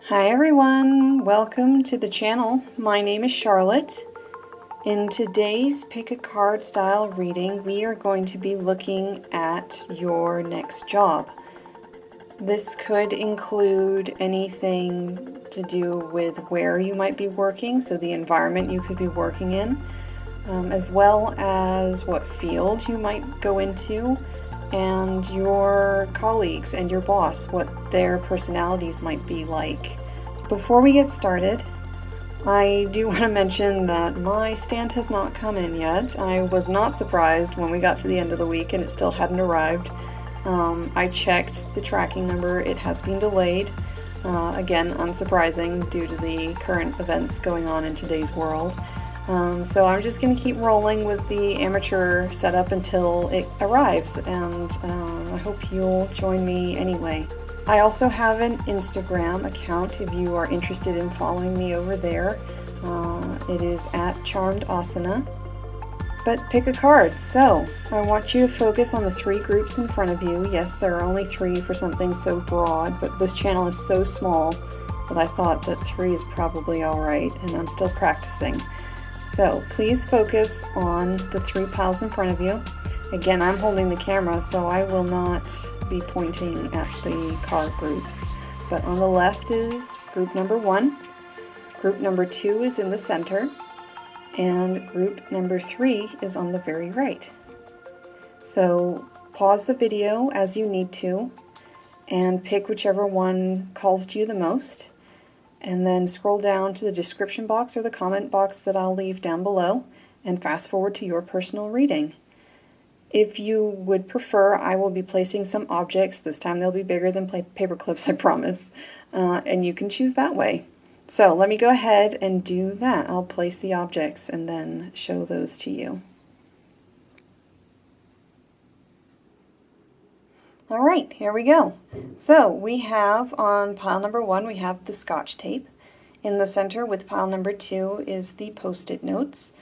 Hi everyone, welcome to the channel. My name is Charlotte. In today's pick a card style reading, we are going to be looking at your next job. This could include anything to do with where you might be working, so the environment you could be working in, as well as what field you might go into, and your colleagues and your boss, what their personalities might be like. Before we get started, I do want to mention that my stand has not come in yet. I was not surprised when we got to the end of the week and it still hadn't arrived. I checked the tracking number. It has been delayed. Again, unsurprising due to the current events going on in today's world. So I'm just going to keep rolling with the amateur setup until it arrives, and I hope you'll join me anyway. I also have an Instagram account if you are interested in following me over there. It is at Charmed Asana. But pick a card. So I want you to focus on the three groups in front of you. Yes, there are only three for something so broad, but this channel is so small that I thought that three is probably all right, and I'm still practicing. So please focus on the three piles in front of you. Again, I'm holding the camera, so I will not be pointing at the card groups. But on the left is group number 1. Group number 2 is in the center. And group number 3 is on the very right. So pause the video as you need to and pick whichever one calls to you the most. And then scroll down to the description box or the comment box that I'll leave down below and fast forward to your personal reading. If you would prefer, I will be placing some objects. This time they'll be bigger than paper clips, I promise. And you can choose that way. So let me go ahead and do that. I'll place the objects and then show those to you. All right, here we go. So we have on pile number 1, we have the Scotch tape. In the center with pile number 2 is the Post-it notes.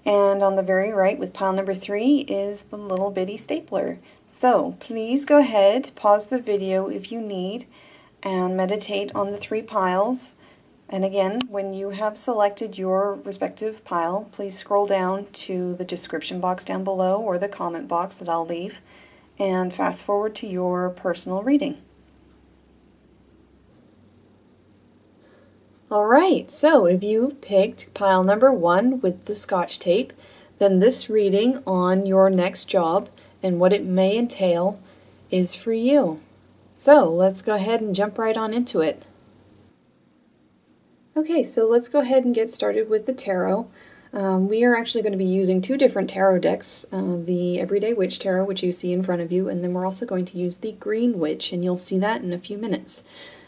And on the very right with pile number 3 is the little bitty stapler. So please go ahead, pause the video if you need, and meditate on the 3 piles. And again, when you have selected your respective pile, please scroll down to the description box down below or the comment box that I'll leave, and fast forward to your personal reading. Alright, so if you picked pile number 1 with the Scotch tape, then this reading on your next job and what it may entail is for you. So let's go ahead and jump right on into it. Okay, so let's go ahead and get started with the tarot. We are actually going to be using 2 different tarot decks, the Everyday Witch Tarot, which you see in front of you, and then we're also going to use the Green Witch, and you'll see that in a few minutes.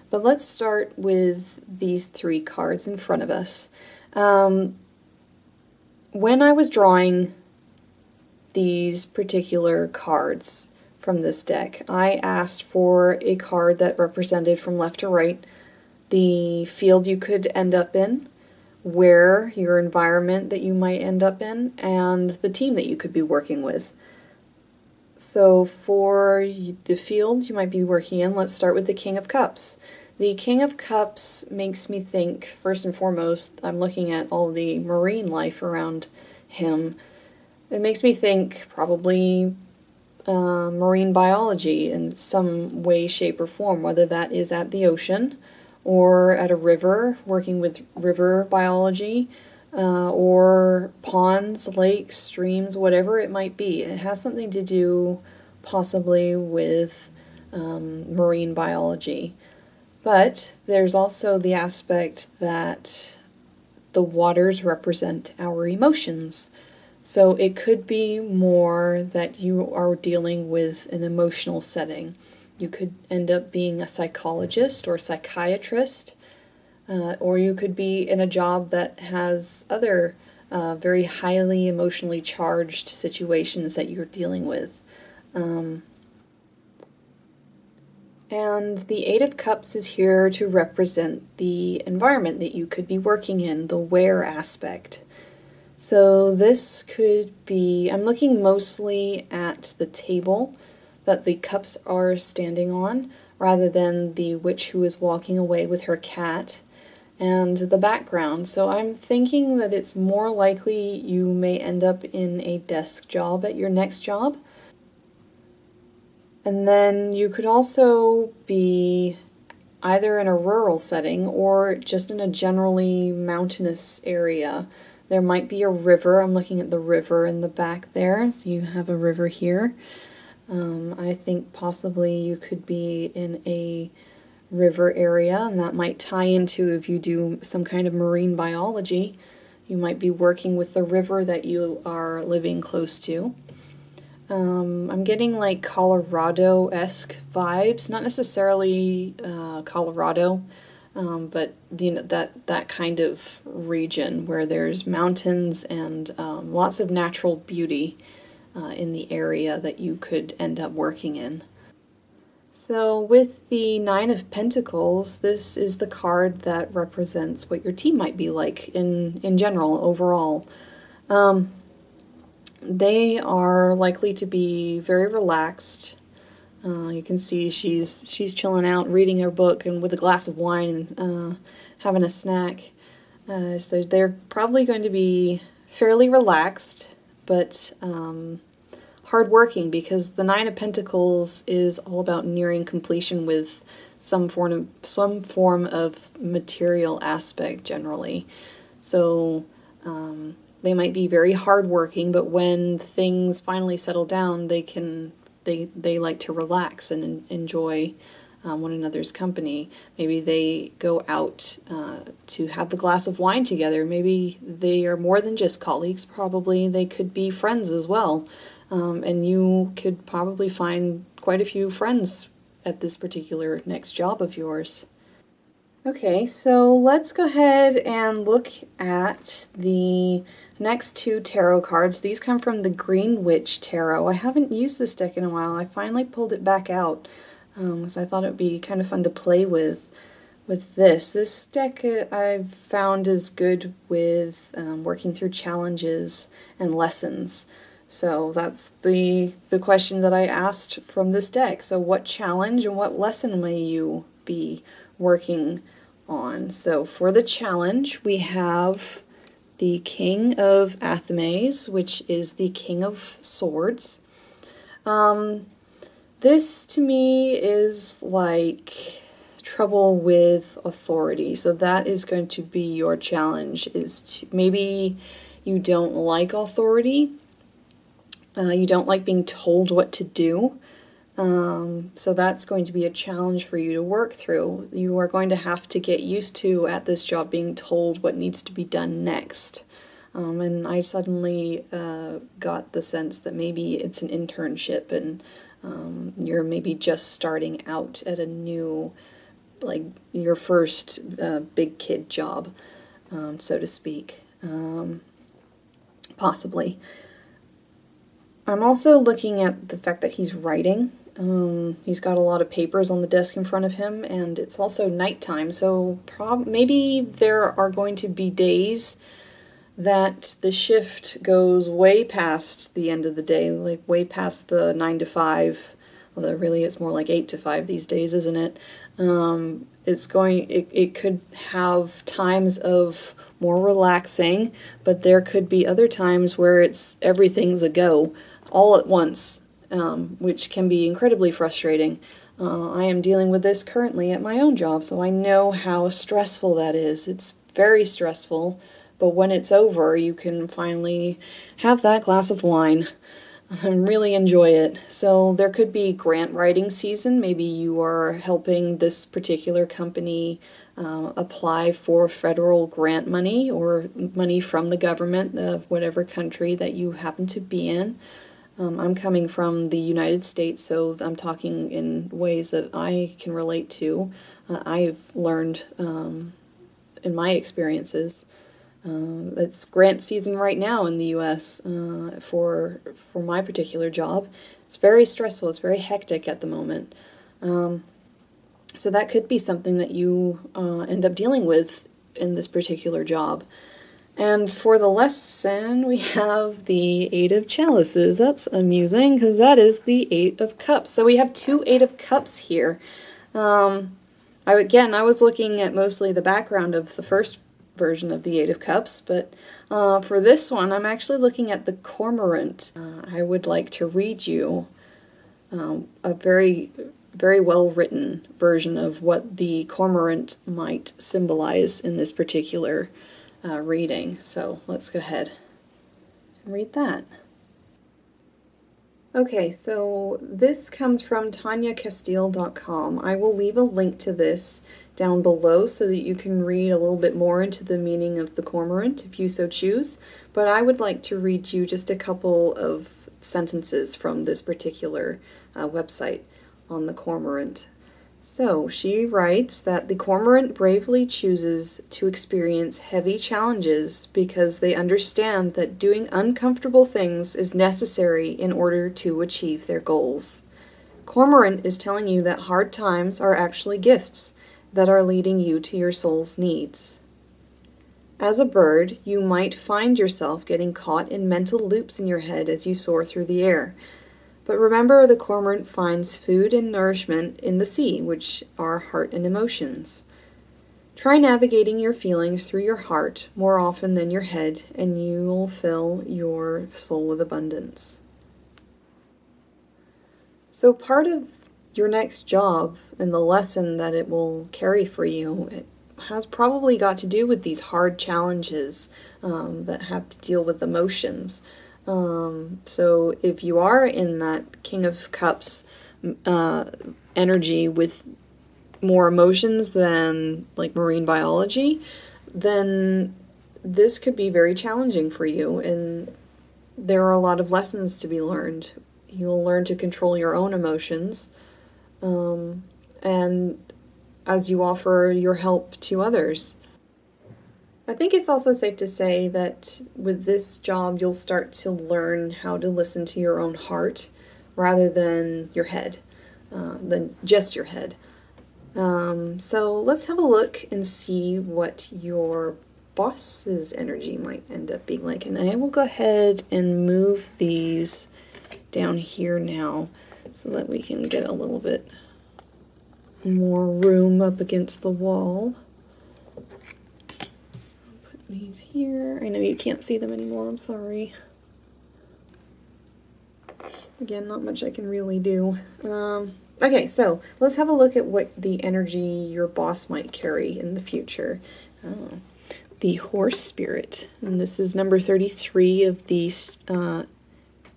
But let's start with these 3 cards in front of us. When I was drawing these particular cards from this deck, I asked for a card that represented from left to right the field you could end up in, where your environment that you might end up in, and the team that you could be working with. So for the field you might be working in, let's start with the King of Cups. The King of Cups makes me think, first and foremost, I'm looking at all the marine life around him. It makes me think probably marine biology in some way, shape, or form, whether that is at the ocean or at a river, working with river biology, or ponds, lakes, streams, whatever it might be. It has something to do possibly with marine biology. But there's also the aspect that the waters represent our emotions. So it could be more that you are dealing with an emotional setting. You could end up being a psychologist or psychiatrist, or you could be in a job that has other very highly emotionally charged situations that you're dealing with. And the Eight of Cups is here to represent the environment that you could be working in, the where aspect. So this could be, I'm looking mostly at the table that the cups are standing on. rather than the witch who is walking away with her cat and the background. So I'm thinking that it's more likely you may end up in a desk job at your next job. And then you could also be either in a rural setting or just in a generally mountainous area. There might be a river. I'm looking at the river in the back there. So you have a river here. I think possibly you could be in a river area, and that might tie into if you do some kind of marine biology. You might be working with the river that you are living close to. I'm getting like Colorado-esque vibes, not necessarily Colorado, but you know, that kind of region where there's mountains and lots of natural beauty in the area that you could end up working in. So with the Nine of Pentacles, this is the card that represents what your team might be like in general, overall. They are likely to be very relaxed. You can see she's chilling out, reading her book, and with a glass of wine and having a snack. So they're probably going to be fairly relaxed, but hardworking, because the Nine of Pentacles is all about nearing completion with some form of material aspect generally. So they might be very hardworking, but when things finally settle down, they like to relax and enjoy one another's company. Maybe they go out to have a glass of wine together. Maybe they are more than just colleagues. Probably they could be friends as well. And you could probably find quite a few friends at this particular next job of yours. Okay, so let's go ahead and look at the next two tarot cards. These come from the Green Witch Tarot. I haven't used this deck in a while. I finally pulled it back out, so I thought it would be kind of fun to play with this. This deck I've found is good with working through challenges and lessons. So that's the question that I asked from this deck. So what challenge and what lesson may you be working on? So for the challenge, we have the King of Athames, which is the King of Swords. This to me is like trouble with authority. So that is going to be your challenge, is to maybe you don't like authority. You don't like being told what to do. So that's going to be a challenge for you to work through. You are going to have to get used to, at this job, being told what needs to be done next. And I suddenly got the sense that maybe it's an internship and you're maybe just starting out at a new, like your first big kid job, so to speak. Possibly. I'm also looking at the fact that he's writing. He's got a lot of papers on the desk in front of him, and it's also nighttime, so maybe there are going to be days that the shift goes way past the end of the day, like way past the 9 to 5, although really it's more like 8 to 5 these days, isn't it? It could have times of more relaxing, but there could be other times where everything's a go all at once, which can be incredibly frustrating. I am dealing with this currently at my own job, so I know how stressful that is. It's very stressful, but when it's over, you can finally have that glass of wine and really enjoy it. So there could be grant writing season. Maybe you are helping this particular company apply for federal grant money or money from the government of whatever country that you happen to be in. I'm coming from the United States, so I'm talking in ways that I can relate to. I've learned in my experiences. It's grant season right now in the U.S. For my particular job. It's very stressful. It's very hectic at the moment. So that could be something that you end up dealing with in this particular job. And for the lesson, we have the Eight of Chalices. That's amusing, because that is the Eight of Cups. So we have two Eight of Cups here. I was looking at mostly the background of the first version of the Eight of Cups, but for this one, I'm actually looking at the cormorant. I would like to read you a very, very well written version of what the cormorant might symbolize in this particular reading. So let's go ahead and read that. Okay, so this comes from TanyaCastile.com. I will leave a link to this down below so that you can read a little bit more into the meaning of the cormorant if you so choose, but I would like to read you just a couple of sentences from this particular website on the cormorant. So she writes that the cormorant bravely chooses to experience heavy challenges because they understand that doing uncomfortable things is necessary in order to achieve their goals. Cormorant is telling you that hard times are actually gifts that are leading you to your soul's needs. As a bird, you might find yourself getting caught in mental loops in your head as you soar through the air. But remember, the cormorant finds food and nourishment in the sea, which are heart and emotions. Try navigating your feelings through your heart more often than your head, and you'll fill your soul with abundance. So part of your next job and the lesson that it will carry for you, it has probably got to do with these hard challenges that have to deal with emotions. So if you are in that King of Cups energy with more emotions than like marine biology, then this could be very challenging for you, and there are a lot of lessons to be learned. You'll learn to control your own emotions, and as you offer your help to others. I think it's also safe to say that with this job, you'll start to learn how to listen to your own heart rather than your head, than just your head. So let's have a look and see what your boss's energy might end up being like. And I will go ahead and move these down here now so that we can get a little bit more room up against the wall. These here. I know you can't see them anymore, I'm sorry. Again, not much I can really do. Okay, so let's have a look at what the energy your boss might carry in the future. The horse spirit, and this is number 33 of the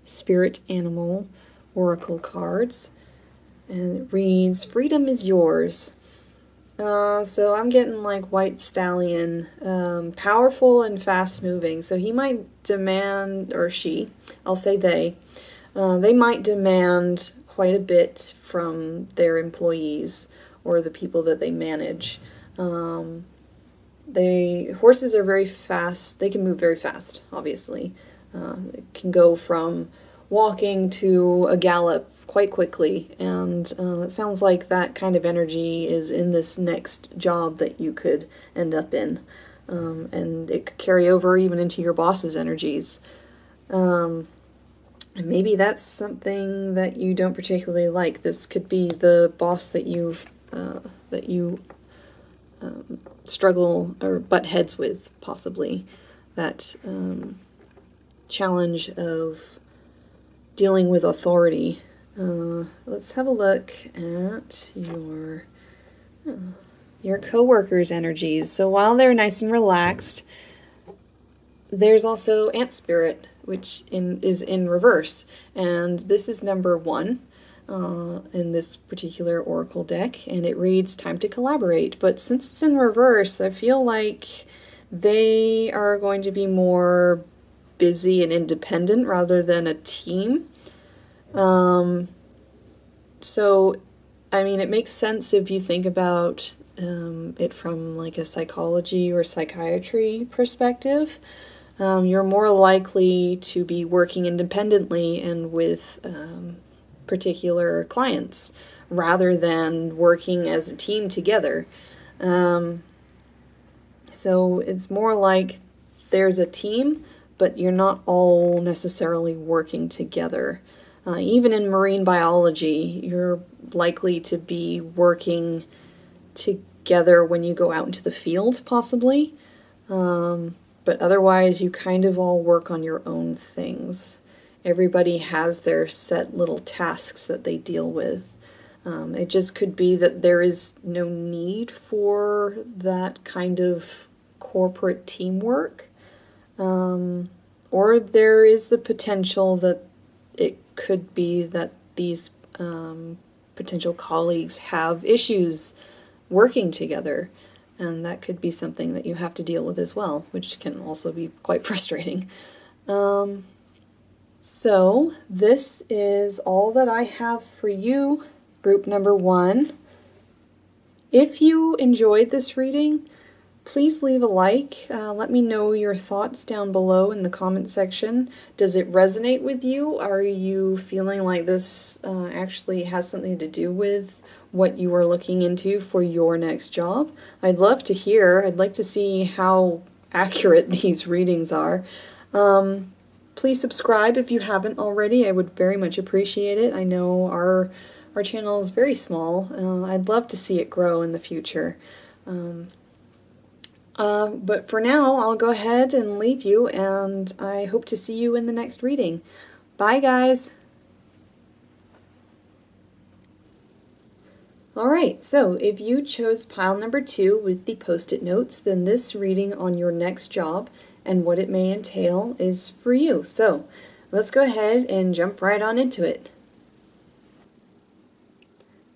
spirit animal oracle cards, and it reads, "Freedom is yours." So I'm getting like white stallion, powerful and fast moving. So he might demand, or she, I'll say they might demand quite a bit from their employees or the people that they manage. Horses are very fast. They can move very fast, obviously. It can go from walking to a gallop quite quickly, and it sounds like that kind of energy is in this next job that you could end up in, and it could carry over even into your boss's energies. And maybe that's something that you don't particularly like. This could be the boss that you struggle or butt heads with, possibly. That challenge of dealing with authority. Let's have a look at your coworkers' energies. So while they're nice and relaxed, there's also Ant Spirit, which is in reverse, and this is number 1 in this particular oracle deck, and it reads, "Time to collaborate." But since it's in reverse, I feel like they are going to be more busy and independent rather than a team. So, I mean, it makes sense if you think about it from like a psychology or psychiatry perspective. You're more likely to be working independently and with particular clients rather than working as a team together. So it's more like there's a team, but you're not all necessarily working together. Even in marine biology, your likely to be working together when you go out into the field, possibly. But otherwise, you kind of all work on your own things. Everybody has their set little tasks that they deal with. It just could be that there is no need for that kind of corporate teamwork. Or there is the potential that it could be that these potential colleagues have issues working together, and that could be something that you have to deal with as well, which can also be quite frustrating. So this is all that I have for you, group number 1. If you enjoyed this reading, please leave a like. Let me know your thoughts down below in the comment section. Does it resonate with you? Are you feeling like this actually has something to do with what you are looking into for your next job? I'd love to hear. I'd like to see how accurate these readings are. Please subscribe if you haven't already. I would very much appreciate it. I know our channel is very small. I'd love to see it grow in the future. But for now, I'll go ahead and leave you, and I hope to see you in the next reading. Bye, guys! Alright, so if you chose pile number 2 with the post-it notes, then this reading on your next job and what it may entail is for you. So let's go ahead and jump right on into it.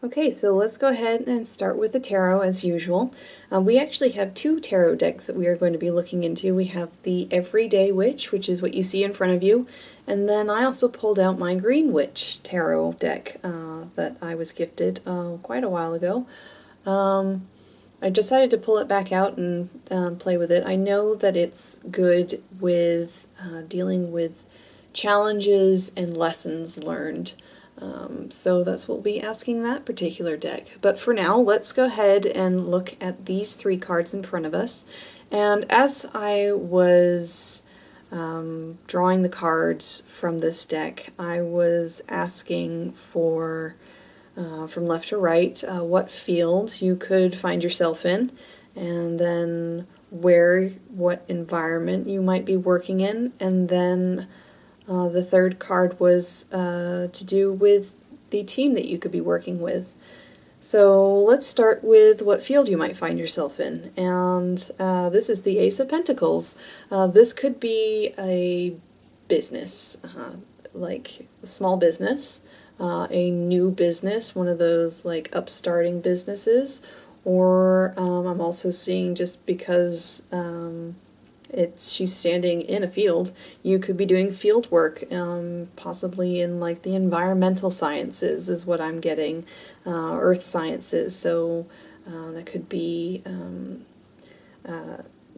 Okay, so let's go ahead and start with the tarot as usual. We actually have 2 tarot decks that we are going to be looking into. We have the Everyday Witch, which is what you see in front of you, and then I also pulled out my Green Witch tarot deck that I was gifted quite a while ago. I decided to pull it back out and play with it. I know that it's good with dealing with challenges and lessons learned. So that's what we'll be asking that particular deck. But for now, let's go ahead and look at these 3 cards in front of us. And as I was drawing the cards from this deck, I was asking for, from left to right, what field you could find yourself in, and then what environment you might be working in, and then the third card was to do with the team that you could be working with. So let's start with what field you might find yourself in. And this is the Ace of Pentacles. This could be a business, like a small business, a new business, one of those like upstarting businesses, or I'm also seeing, just because she's standing in a field, you could be doing field work, possibly in like the environmental sciences is what I'm getting, earth sciences. So that could be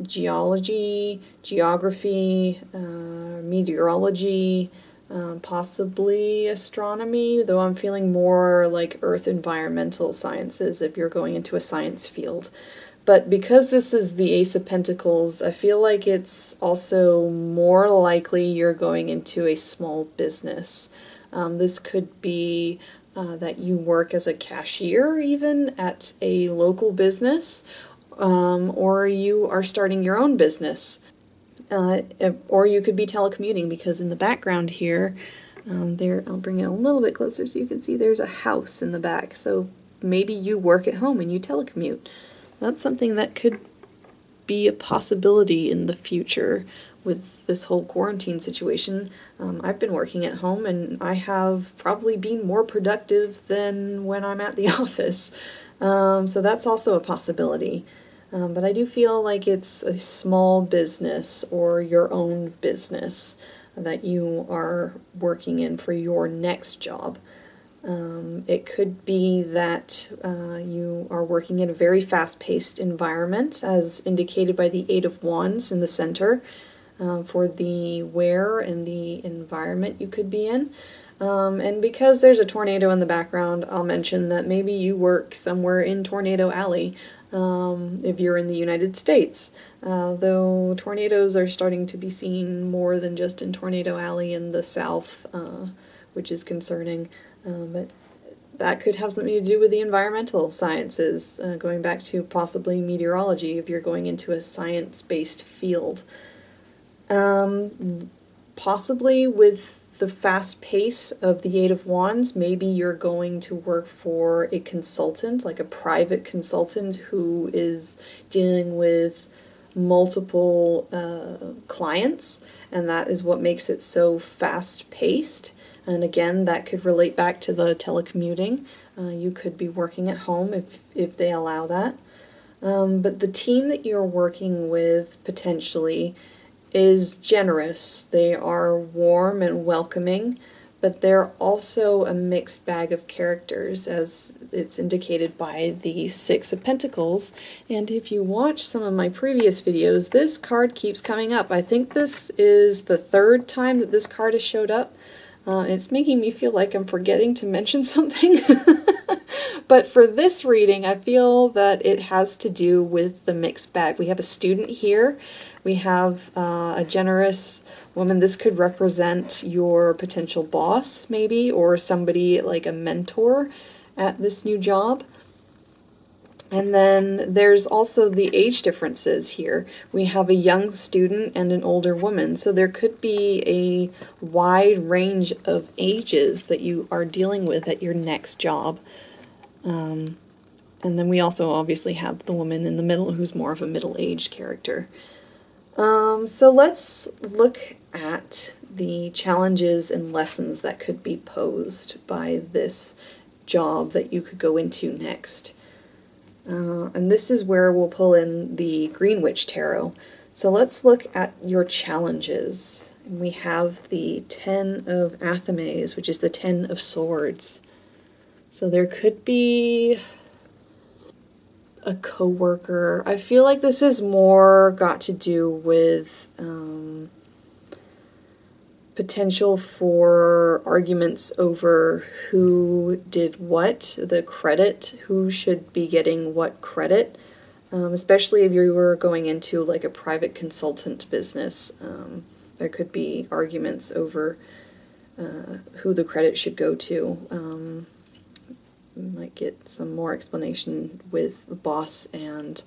geology, geography, meteorology, possibly astronomy, though I'm feeling more like earth environmental sciences if you're going into a science field. But because this is the Ace of Pentacles, I feel like it's also more likely you're going into a small business. This could be that you work as a cashier even at a local business, or you are starting your own business. Or you could be telecommuting, because in the background here, I'll bring it a little bit closer so you can see there's a house in the back. So maybe you work at home and you telecommute. That's something that could be a possibility in the future with this whole quarantine situation. I've been working at home, and I have probably been more productive than when I'm at the office. So that's also a possibility. But I do feel like it's a small business or your own business that you are working in for your next job. It could be that you are working in a very fast-paced environment, as indicated by the Eight of Wands in the center, for the where and the environment you could be in. And because there's a tornado in the background, I'll mention that maybe you work somewhere in Tornado Alley, if you're in the United States. Though tornadoes are starting to be seen more than just in Tornado Alley in the south, which is concerning. But that could have something to do with the environmental sciences, going back to possibly meteorology if you're going into a science-based field. Possibly with the fast pace of the Eight of Wands, maybe you're going to work for a consultant, like a private consultant who is dealing with multiple clients, and that is what makes it so fast-paced. And again, that could relate back to the telecommuting. You could be working at home if they allow that. But the team that you're working with potentially is generous. They are warm and welcoming, but they're also a mixed bag of characters, as it's indicated by the Six of Pentacles. And if you watch some of my previous videos, this card keeps coming up. I think this is the third time that this card has showed up. It's making me feel like I'm forgetting to mention something. But for this reading, I feel that it has to do with the mixed bag. We have a student here. We have a generous woman. This could represent your potential boss, maybe, or somebody like a mentor at this new job. And then there's also the age differences here. We have a young student and an older woman, so there could be a wide range of ages that you are dealing with at your next job. And then we also obviously have the woman in the middle who's more of a middle-aged character. So let's look at the challenges and lessons that could be posed by this job that you could go into next. And this is where we'll pull in the Green Witch Tarot. So let's look at your challenges. And we have the Ten of Athames, which is the Ten of Swords. So there could be a coworker. I feel like this is more got to do with potential for arguments over who did what, the credit, who should be getting what credit, especially if you were going into like a private consultant business. There could be arguments over who the credit should go to. We might get some more explanation with the boss and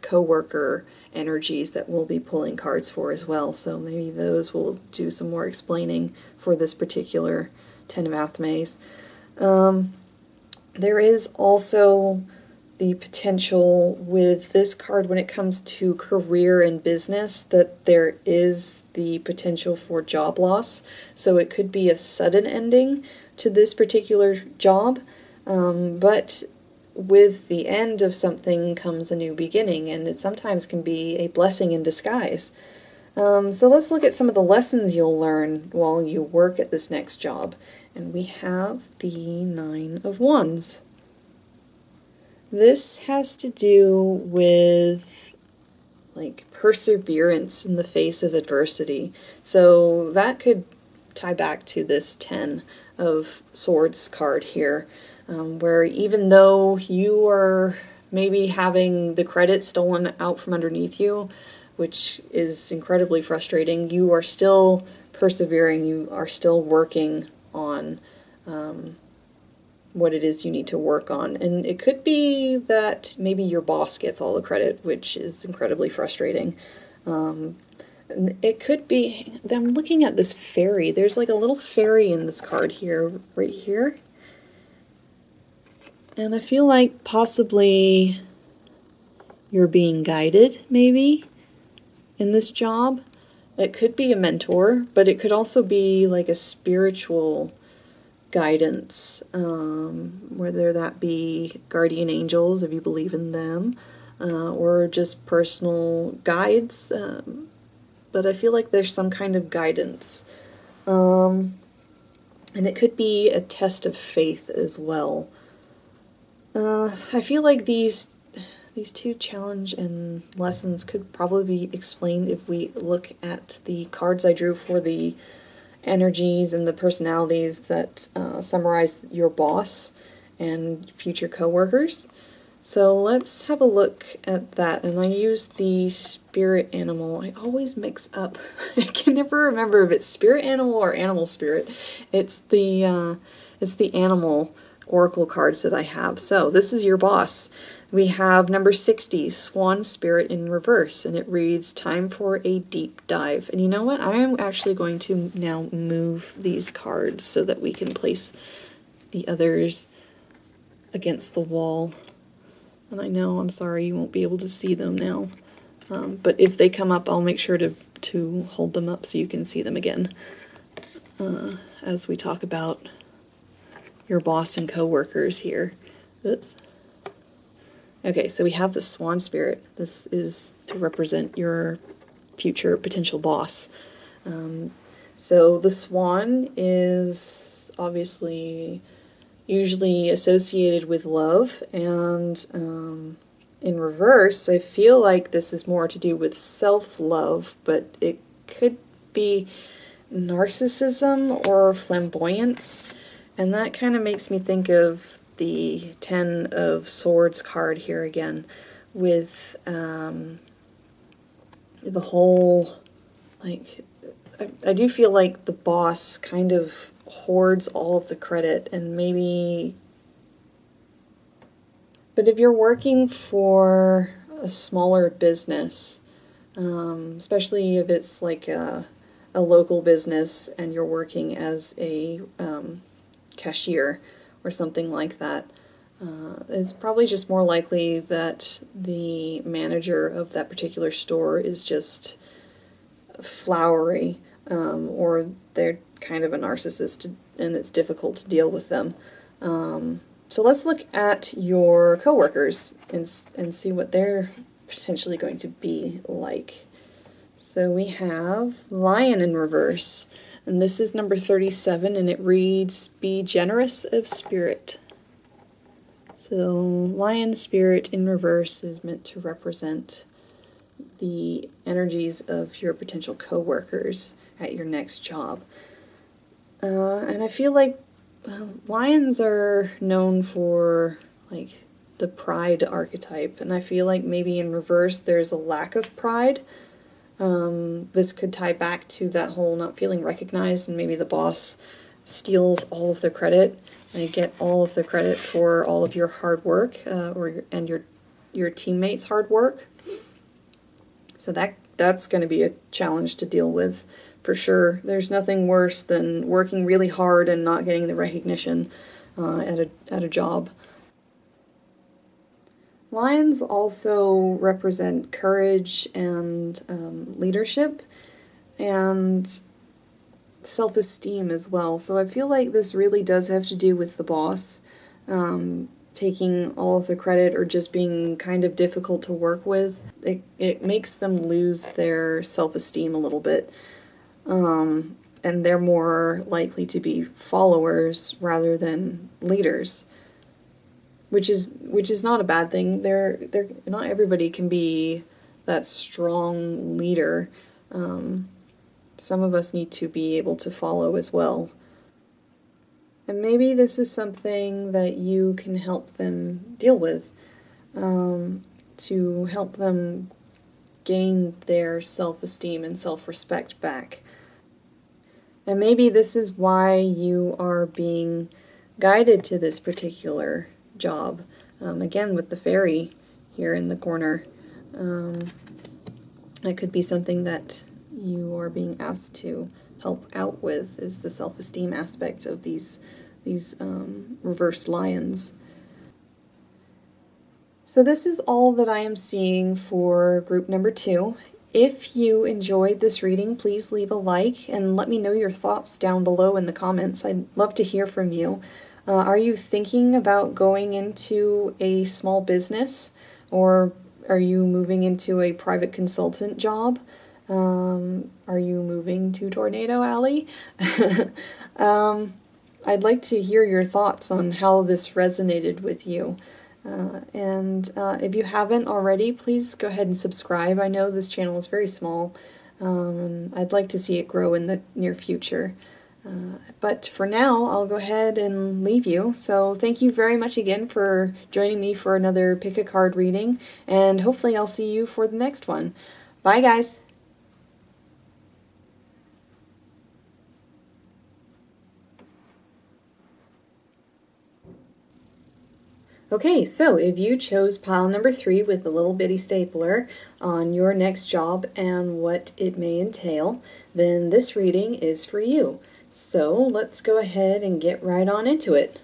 co-worker energies that we'll be pulling cards for as well. So maybe those will do some more explaining for this particular Ten of Athames. There is also the potential with this card when it comes to career and business that there is the potential for job loss. So it could be a sudden ending to this particular job, but with the end of something comes a new beginning, and it sometimes can be a blessing in disguise. So let's look at some of the lessons you'll learn while you work at this next job. And we have the Nine of Wands. This has to do with like perseverance in the face of adversity. So that could tie back to this Ten of Swords card here, where even though you are maybe having the credit stolen out from underneath you, which is incredibly frustrating, you are still persevering, you are still working on what it is you need to work on. And it could be that maybe your boss gets all the credit, which is incredibly frustrating. It could be, I'm looking at this fairy. There's like a little fairy in this card here, right here. And I feel like possibly you're being guided, maybe, in this job. It could be a mentor, but it could also be like a spiritual guidance, whether that be guardian angels, if you believe in them, or just personal guides. But I feel like there's some kind of guidance. And it could be a test of faith as well. I feel like these two challenge and lessons could probably be explained if we look at the cards I drew for the energies and the personalities that summarize your boss and future co-workers. So let's have a look at that. And I used the spirit animal. I always mix up. I can never remember if it's spirit animal or animal spirit. It's the animal oracle cards that I have. So this is your boss. We have number 60, Swan Spirit in reverse, and it reads, time for a deep dive. And you know what? I am actually going to now move these cards so that we can place the others against the wall. And I know, I'm sorry, you won't be able to see them now. But if they come up, I'll make sure to hold them up so you can see them again as we talk about your boss and coworkers here. Oops. Okay, so we have the Swan Spirit. This is to represent your future potential boss. So the swan is obviously usually associated with love, and in reverse, I feel like this is more to do with self-love, but it could be narcissism or flamboyance, and that kind of makes me think of the Ten of Swords card here again, with the whole, like, I do feel like the boss kind of hoards all of the credit, and maybe, but if you're working for a smaller business, especially if it's like a local business and you're working as a cashier or something like that, it's probably just more likely that the manager of that particular store is just flowery, or they're kind of a narcissist and it's difficult to deal with them. So let's look at your coworkers and see what they're potentially going to be like. So we have Lion in reverse, and this is number 37, and it reads, be generous of spirit. So Lion Spirit in reverse is meant to represent the energies of your potential coworkers at your next job. And I feel like lions are known for, like, the pride archetype, and I feel like maybe in reverse there's a lack of pride. This could tie back to that whole not feeling recognized, and maybe the boss steals all of the credit. They get all of the credit for all of your hard work, and your teammates' hard work. So that's going to be a challenge to deal with, for sure. There's nothing worse than working really hard and not getting the recognition at a job. Lions also represent courage and leadership and self-esteem as well. So I feel like this really does have to do with the boss taking all of the credit or just being kind of difficult to work with. It makes them lose their self-esteem a little bit. And they're more likely to be followers rather than leaders, which is not a bad thing. They're not everybody can be that strong leader. Some of us need to be able to follow as well. And maybe this is something that you can help them deal with, to help them gain their self-esteem and self-respect back. And maybe this is why you are being guided to this particular job. Again, with the fairy here in the corner. That could be something that you are being asked to help out with, is the self-esteem aspect of these reversed lions. So this is all that I am seeing for group number 2. If you enjoyed this reading, please leave a like and let me know your thoughts down below in the comments. I'd love to hear from you. Are you thinking about going into a small business, or are you moving into a private consultant job? Are you moving to Tornado Alley? I'd like to hear your thoughts on how this resonated with you. And if you haven't already, please go ahead and subscribe. I know this channel is very small. I'd like to see it grow in the near future. But for now, I'll go ahead and leave you. So thank you very much again for joining me for another Pick a Card reading, and hopefully I'll see you for the next one. Bye, guys! Okay, so if you chose pile number 3 with the little bitty stapler on your next job and what it may entail, then this reading is for you. So let's go ahead and get right on into it.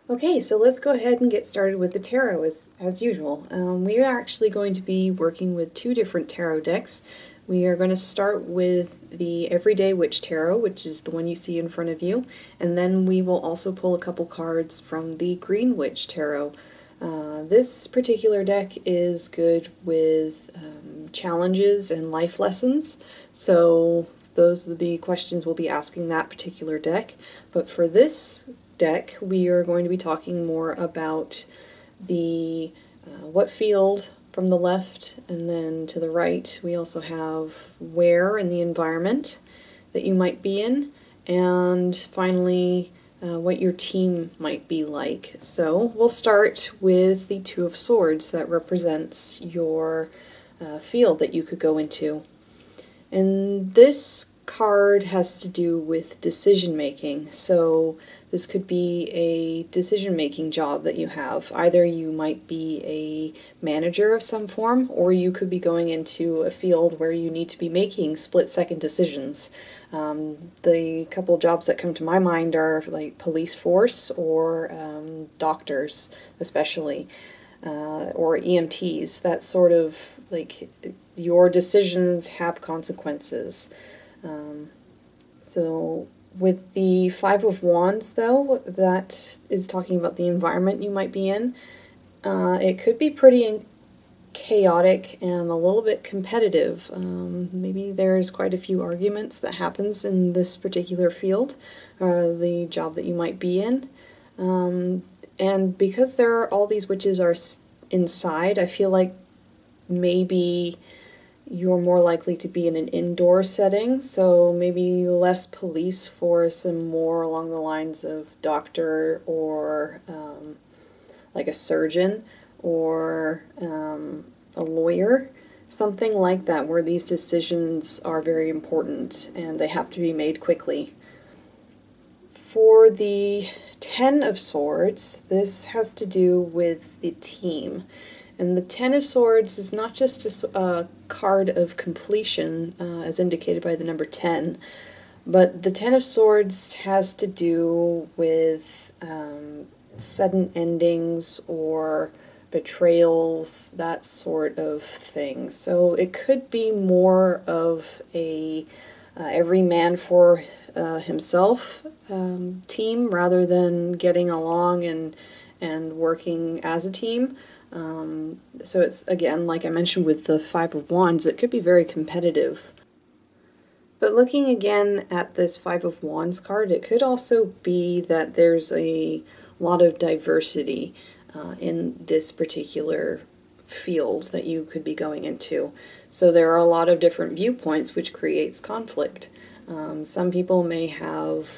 Okay, so let's go ahead and get started with the tarot as usual. We are actually going to be working with 2 different tarot decks. We are going to start with the Everyday Witch Tarot, which is the one you see in front of you, and then we will also pull a couple cards from the Green Witch Tarot. This particular deck is good with challenges and life lessons, so those are the questions we'll be asking that particular deck. But for this deck, we are going to be talking more about the what field from the left, and then to the right we also have where in the environment that you might be in, and finally what your team might be like. So we'll start with the Two of Swords that represents your field that you could go into. And this card has to do with decision making. So this could be a decision-making job that you have. Either you might be a manager of some form, or you could be going into a field where you need to be making split-second decisions. The couple jobs that come to my mind are like police force or doctors, especially, or EMTs. That sort of like your decisions have consequences. So with the Five of Wands, though, that is talking about the environment you might be in. It could be pretty chaotic and a little bit competitive. Maybe there's quite a few arguments that happens in this particular field, the job that you might be in. And because there are all these witches are inside, I feel like maybe you're more likely to be in an indoor setting, so maybe less police force and more along the lines of doctor or like a surgeon or a lawyer, something like that, where these decisions are very important and they have to be made quickly. For the Ten of Swords, this has to do with the team. And the Ten of Swords is not just a card of completion, as indicated by the number 10, but the Ten of Swords has to do with sudden endings or betrayals, that sort of thing. So it could be more of a every man for himself team, rather than getting along and working as a team. So it's, again, like I mentioned with the Five of Wands, it could be very competitive. But looking again at this Five of Wands card, it could also be that there's a lot of diversity in this particular field that you could be going into. So there are a lot of different viewpoints, which creates conflict. Some people may have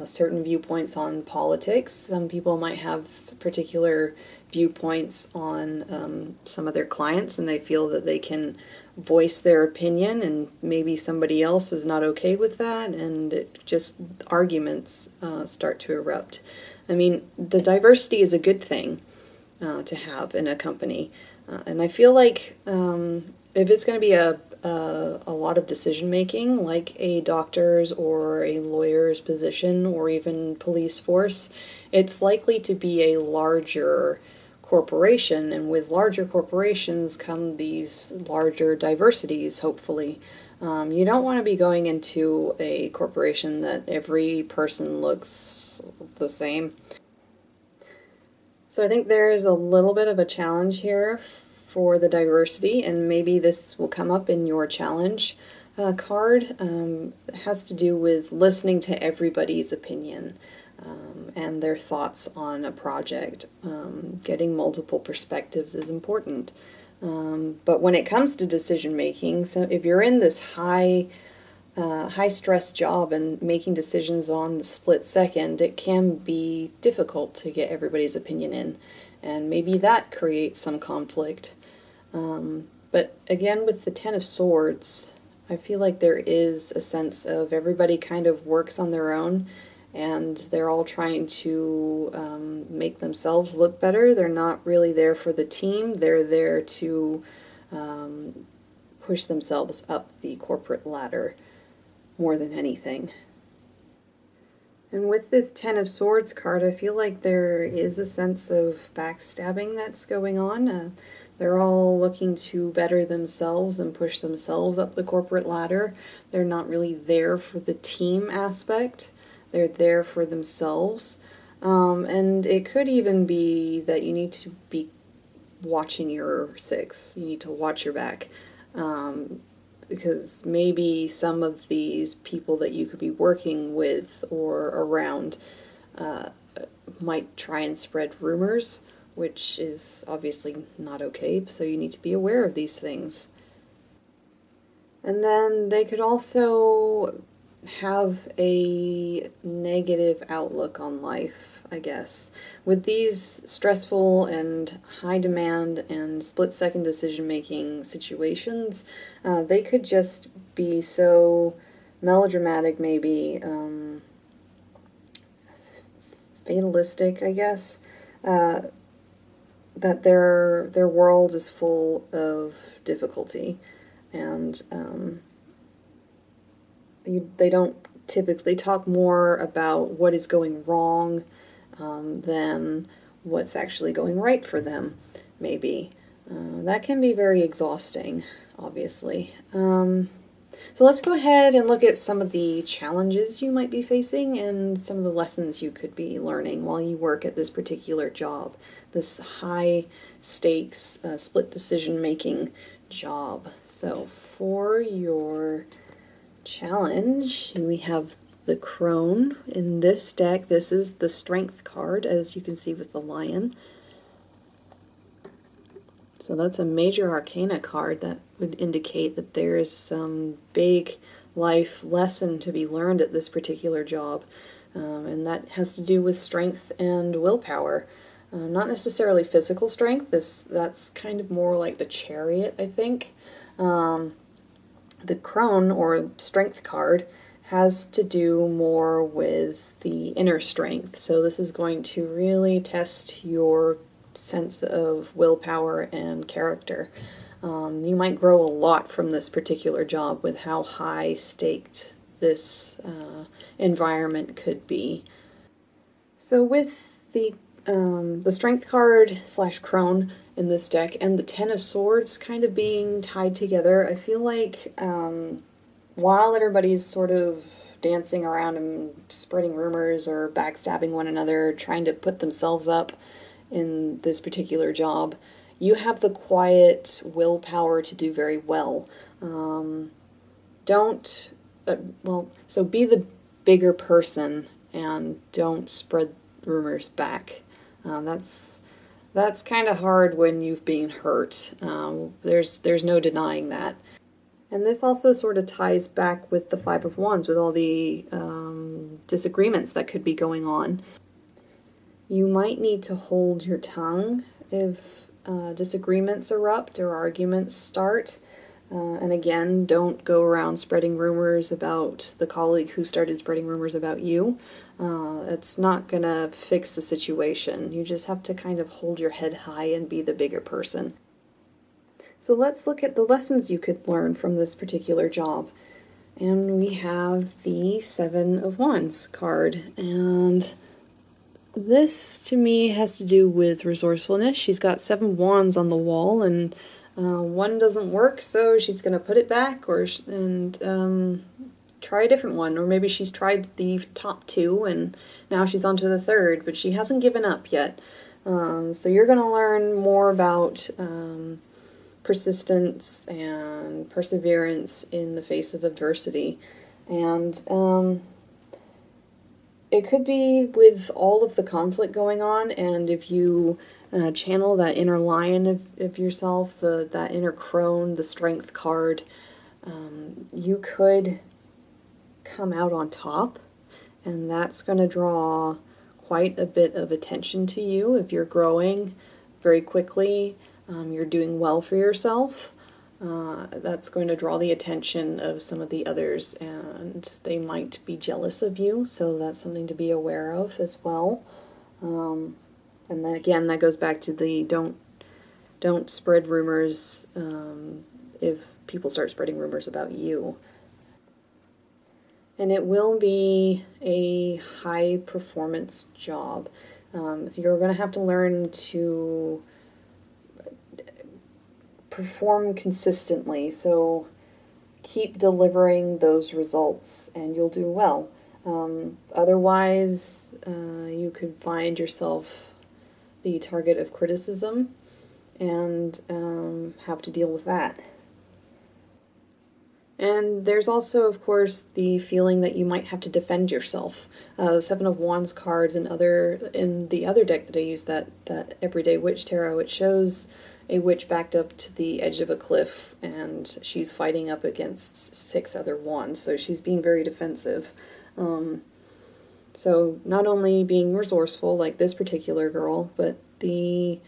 certain viewpoints on politics. Some people might have particular viewpoints on some of their clients, and they feel that they can voice their opinion, and maybe somebody else is not okay with that, and it just arguments start to erupt. I mean, the diversity is a good thing to have in a company, and I feel like if it's going to be a lot of decision making, like a doctor's or a lawyer's position, or even police force, it's likely to be a larger corporation, and with larger corporations come these larger diversities, hopefully. You don't want to be going into a corporation that every person looks the same. So I think there's a little bit of a challenge here for the diversity, and maybe this will come up in your challenge card. It has to do with listening to everybody's opinion and their thoughts on a project. Getting multiple perspectives is important. But when it comes to decision making, so if you're in this high stress job and making decisions on the split second, it can be difficult to get everybody's opinion in, and maybe that creates some conflict. But again, with the Ten of Swords, I feel like there is a sense of everybody kind of works on their own, and they're all trying to make themselves look better. They're not really there for the team. They're there to push themselves up the corporate ladder more than anything. And with this Ten of Swords card, I feel like there is a sense of backstabbing that's going on. They're all looking to better themselves and push themselves up the corporate ladder. They're not really there for the team aspect. They're there for themselves. And it could even be that you need to be watching your six. You need to watch your back. Because maybe some of these people that you could be working with or around might try and spread rumors, which is obviously not okay, so you need to be aware of these things. And then they could also have a negative outlook on life, I guess. With these stressful and high demand and split-second decision-making situations, they could just be so melodramatic, maybe fatalistic, I guess, that their world is full of difficulty, and they don't typically talk more about what is going wrong than what's actually going right for them, maybe. That can be very exhausting, obviously. So let's go ahead and look at some of the challenges you might be facing and some of the lessons you could be learning while you work at this particular job, this high stakes, split decision making job. So for your challenge, we have the crone in this deck. This is the strength card, as you can see with the lion. So that's a major arcana card that would indicate that there is some big life lesson to be learned at this particular job. And that has to do with strength and willpower. Not necessarily physical strength. That's kind of more like the chariot, I think. The crone, or strength card, has to do more with the inner strength. So this is going to really test your sense of willpower and character. You might grow a lot from this particular job with how high staked this environment could be. So with the strength card slash crone in this deck and the Ten of Swords kind of being tied together, I feel like while everybody's sort of dancing around and spreading rumors or backstabbing one another, trying to put themselves up in this particular job, you have the quiet willpower to do very well. So be the bigger person and don't spread rumors back. That's kind of hard when you've been hurt. There's no denying that. And this also sort of ties back with the Five of Wands, with all the disagreements that could be going on. You might need to hold your tongue if disagreements erupt or arguments start. And again, don't go around spreading rumors about the colleague who started spreading rumors about you. It's not going to fix the situation. You just have to kind of hold your head high and be the bigger person. So let's look at the lessons you could learn from this particular job. And we have the Seven of Wands card. And this, to me, has to do with resourcefulness. She's got 7 wands on the wall, and one doesn't work, so she's going to put it back and try a different one. Or maybe she's tried the top 2, and now she's on to the 3rd, but she hasn't given up yet. So you're going to learn more about persistence and perseverance in the face of adversity. And it could be with all of the conflict going on, and if you channel that inner lion of yourself, that inner crone, the strength card, you could come out on top, and that's going to draw quite a bit of attention to you if you're growing very quickly. You're doing well for yourself. That's going to draw the attention of some of the others, and they might be jealous of you, so that's something to be aware of as well. And then again, that goes back to the don't spread rumors if people start spreading rumors about you. And it will be a high performance job. So you're going to have to learn to perform consistently, so keep delivering those results and you'll do well. Otherwise, you could find yourself the target of criticism and have to deal with that. And there's also, of course, the feeling that you might have to defend yourself. The Seven of Wands cards and in the other deck that I use, that Everyday Witch Tarot, it shows a witch backed up to the edge of a cliff, and she's fighting up against 6 other wands, so she's being very defensive. So not only being resourceful, like this particular girl, but the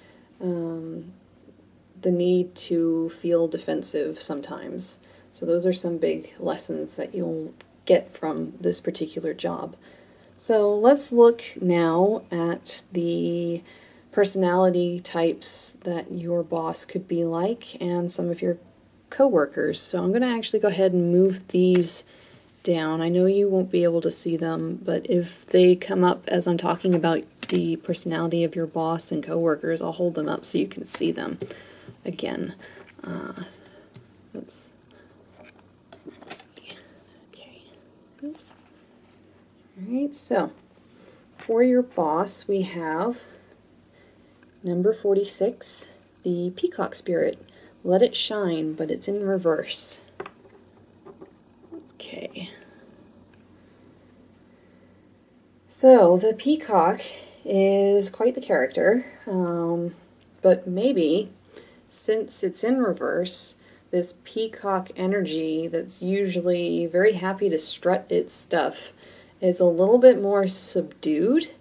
need to feel defensive sometimes. So those are some big lessons that you'll get from this particular job. So let's look now at the personality types that your boss could be like and some of your coworkers. So I'm going to actually go ahead and move these down. I know you won't be able to see them, but if they come up as I'm talking about the personality of your boss and coworkers, I'll hold them up so you can see them again. Let's see. Okay. Oops. All right, so for your boss, we have number 46, the Peacock Spirit. Let it shine, but it's in reverse. Okay. So the peacock is quite the character, but maybe since it's in reverse, this peacock energy that's usually very happy to strut its stuff is a little bit more subdued,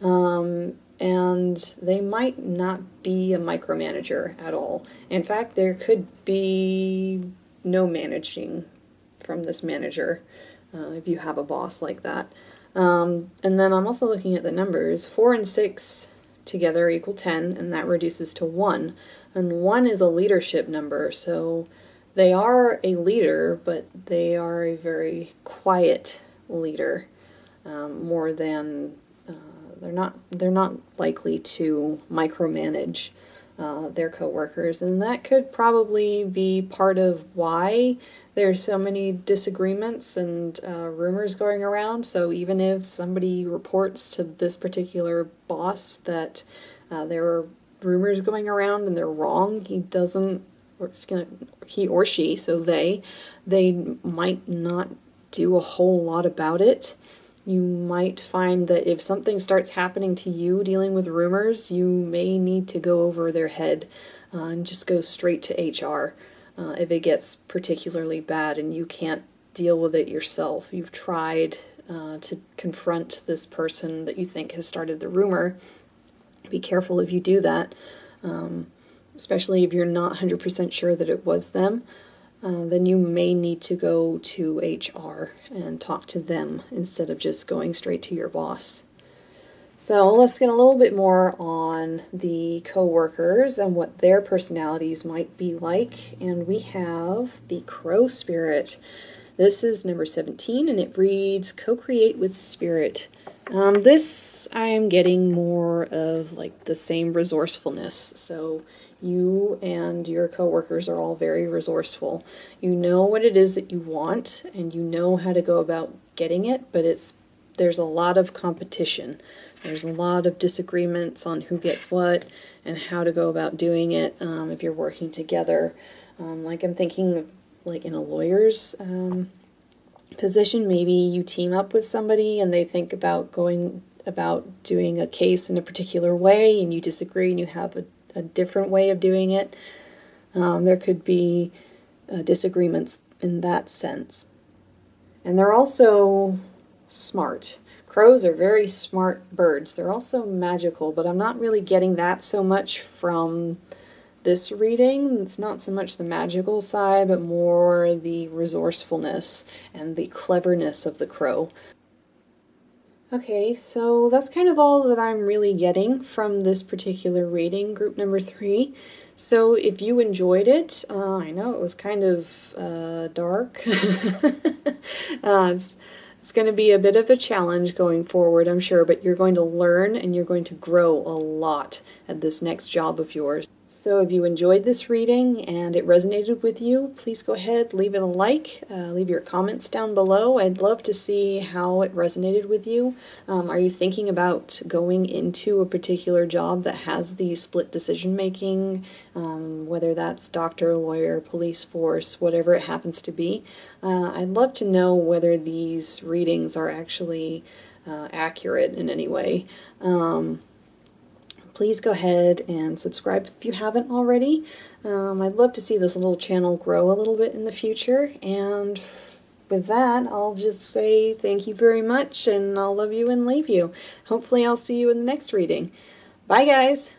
and they might not be a micromanager at all. In fact, there could be no managing from this manager if you have a boss like that. And then I'm also looking at the numbers. 4 and 6 together equal 10, and that reduces to 1. And 1 is a leadership number, so they are a leader, but they are a very quiet leader, more than they're not likely to micromanage their coworkers, and that could probably be part of why there's so many disagreements and rumors going around. So even if somebody reports to this particular boss that there are rumors going around and they're wrong, he or she, so they might not do a whole lot about it. You might find that if something starts happening to you dealing with rumors, you may need to go over their head and just go straight to HR if it gets particularly bad and you can't deal with it yourself. You've tried to confront this person that you think has started the rumor. Be careful if you do that, especially if you're not 100% sure that it was them. Then you may need to go to HR and talk to them instead of just going straight to your boss. So let's get a little bit more on the coworkers and what their personalities might be like. And we have the Crow Spirit. This is number 17, and it reads, co-create with spirit. This I'm getting more of like the same resourcefulness. So you and your coworkers are all very resourceful. You know what it is that you want, and you know how to go about getting it, but there's a lot of competition. There's a lot of disagreements on who gets what and how to go about doing it if you're working together. Like I'm thinking of, like in a lawyer's position, maybe you team up with somebody and they think about going about doing a case in a particular way, and you disagree and you have a different way of doing it. There could be disagreements in that sense. And they're also smart. Crows are very smart birds. They're also magical, but I'm not really getting that so much from this reading. It's not so much the magical side, but more the resourcefulness and the cleverness of the crow. Okay, so that's kind of all that I'm really getting from this particular reading, group number 3. So if you enjoyed it, I know it was kind of dark. It's going to be a bit of a challenge going forward, I'm sure, but you're going to learn and you're going to grow a lot at this next job of yours. So if you enjoyed this reading and it resonated with you, please go ahead, leave it a like, leave your comments down below. I'd love to see how it resonated with you. Are you thinking about going into a particular job that has the split decision making, whether that's doctor, lawyer, police force, whatever it happens to be? I'd love to know whether these readings are actually accurate in any way. Please go ahead and subscribe if you haven't already. I'd love to see this little channel grow a little bit in the future, and with that, I'll just say thank you very much, and I'll love you and leave you. Hopefully I'll see you in the next reading. Bye, guys!